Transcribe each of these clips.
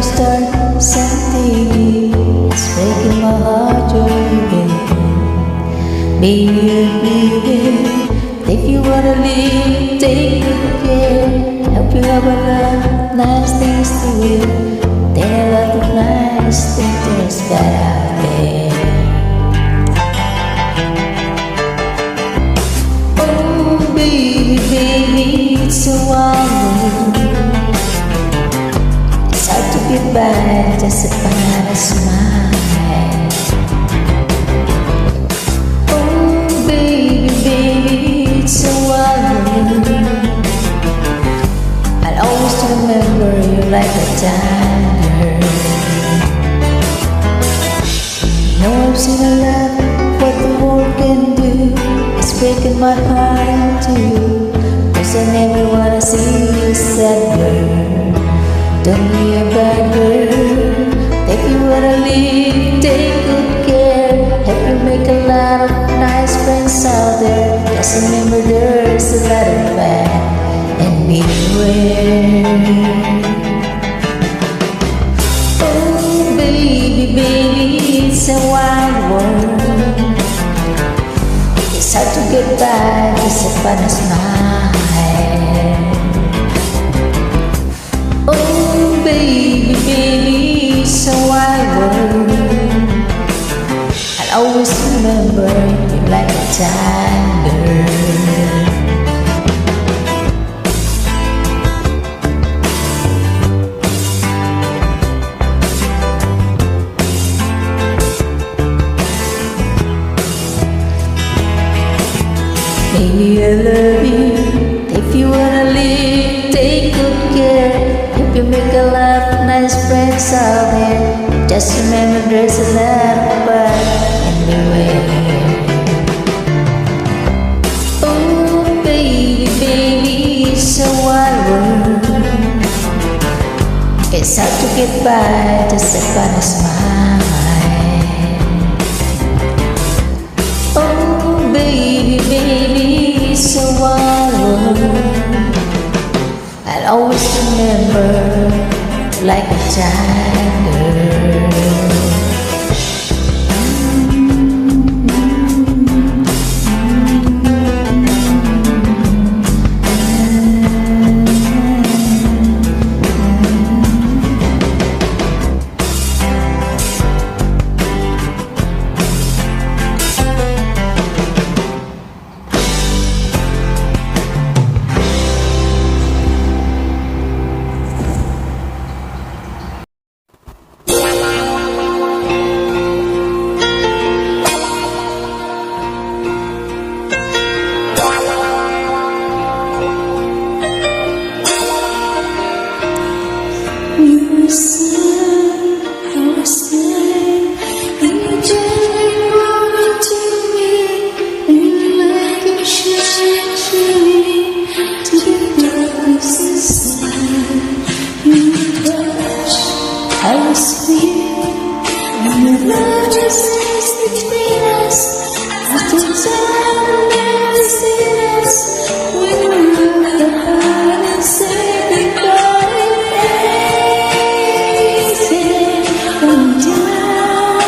start something, it's breaking my heart, you're leaving. Baby, if you wanna leave, take good care. Hope you have a lot of nice things to do. There are a lot of nice things there's bad out there. Oh baby, baby, it's so wild. It's hard to get by just upon a smile. It's so wild. I'll always remember you like a tiger. No, I've seen a lot what the world can do. It's breaking my heart in two. 'Cause I never wanna see you sad, girl. Don't be a bad girl. If you wanna leave, take good care. Help you make a lot of nice friends out there. Just remember there's a lot of bad, and beware. Oh baby, baby, it's a wild world. It's hard to get by just upon a smile. Oh baby, baby, it's a wild world. I'll always remember you like a tiger. Baby, I love you. If you wanna live, take good care. If you make a lot of nice friends out there, just remember there's a lot of bad and beware. Oh baby, baby, it's a wild world. It's hard to get by just upon a smile. Oh baby, baby, it's a wild world. I'll always remember like a tiger. I was here when the love just stands between us. After time never seen us, we will look apart and say goodbye. Easy going down,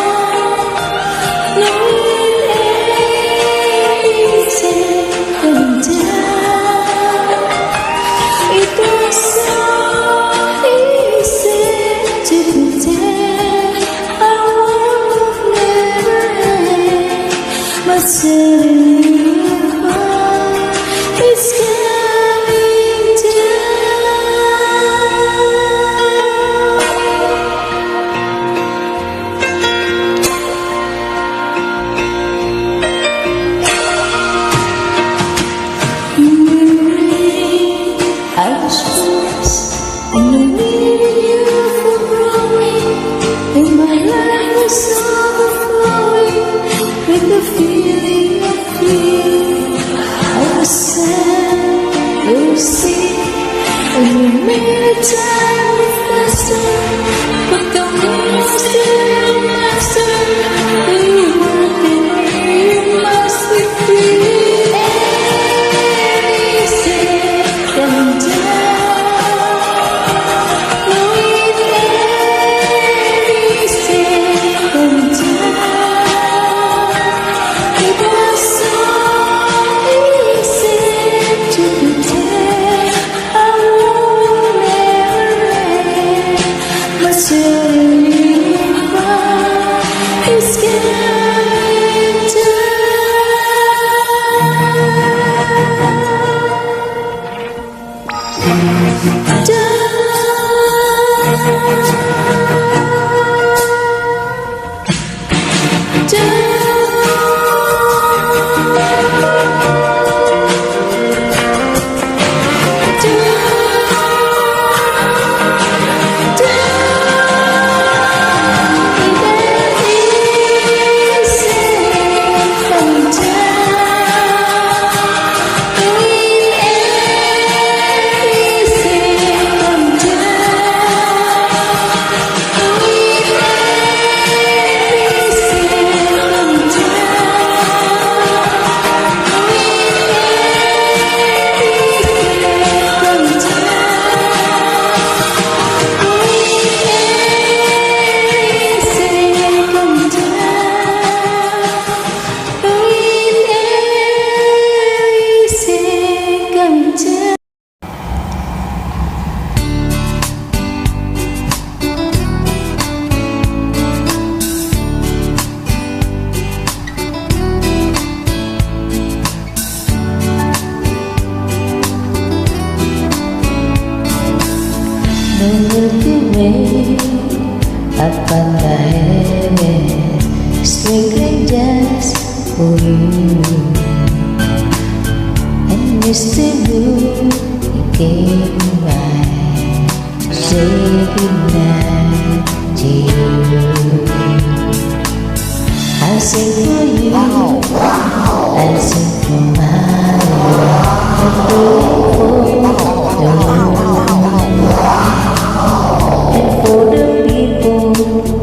no it ain't easy going down. It was so easy to pretend our world would never end, but suddenly your heart is coming down. In the rain, I was lost, and I needed you for growing, and my life was overflowing with the feeling of The Milky Way up on the heavens, twinkling just for you. And Mr. Blue, he came by, say goodnight to you. I'll sing for you, I'll sing for my love, and for the world. And for the people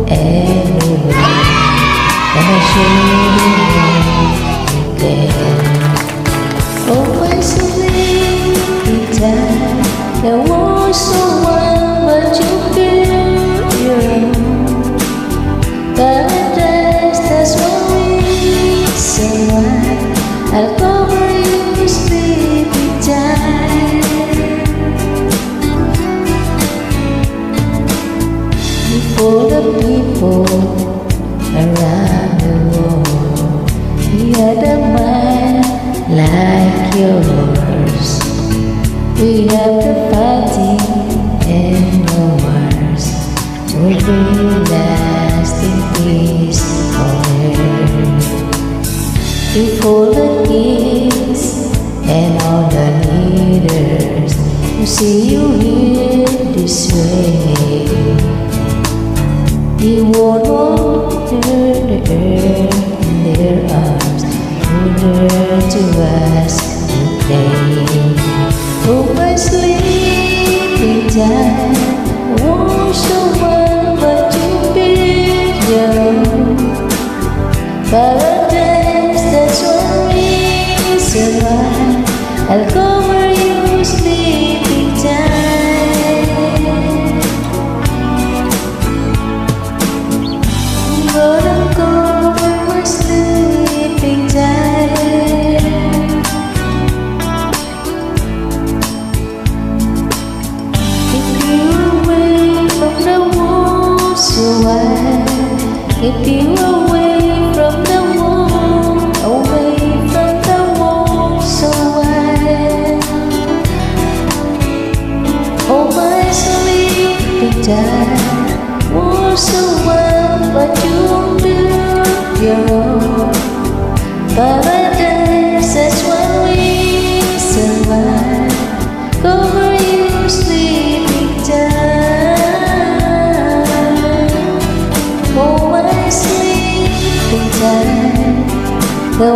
everywhere, and I should be there. Oh, my sweet time, there was someone but you feel your own. Paradise, that's what we survive. I'll cover you with sleepy time. For the people around the world, we had a mind like yours. We have the fighting and the wars, will bring lasting peace on earth. Before the kings and all the leaders who see you here this way, he won't water the earth in their arms, who learn to us and play. Oh, my sleeping time, I want someone but you build your own. Paradise, that's what we survive. I'll cover you sleeping time. Gonna cover my sleeping time. If you're away from the wall so wide, if you're away from the wall, away from the wall so wide, oh my sleeping time, was so wild, but you built your own. Paradise, that's why we survive. Cover you sleeping time. Oh, my sleeping time. The